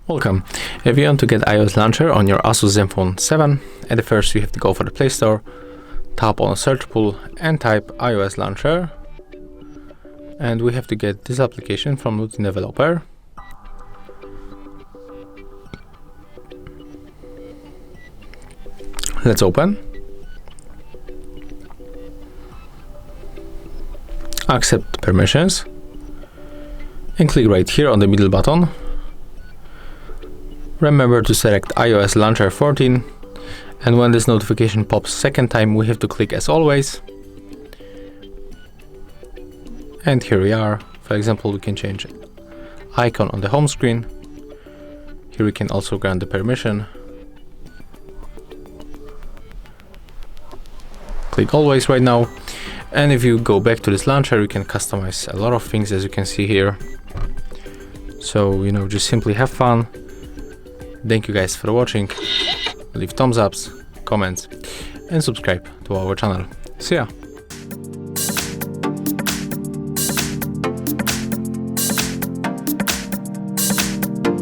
Welcome. If you want to get iOS launcher on your ASUS Zenfone 7, at first you have to go for the Play Store, tap on search pool and type iOS launcher, and we have to get this application from Routine Developer. Let's open. Accept permissions and click right here on the middle button. Remember to select iOS Launcher 14, and when this notification pops second time, we have to click as always. And here we are. For example, we can change icon on the home screen. Here we can also grant the permission. Click always right now. And if you go back to this launcher, you can customize a lot of things, as you can see here. So, just simply have fun. Thank you guys for watching. Leave thumbs ups, comments, and subscribe to our channel. See ya!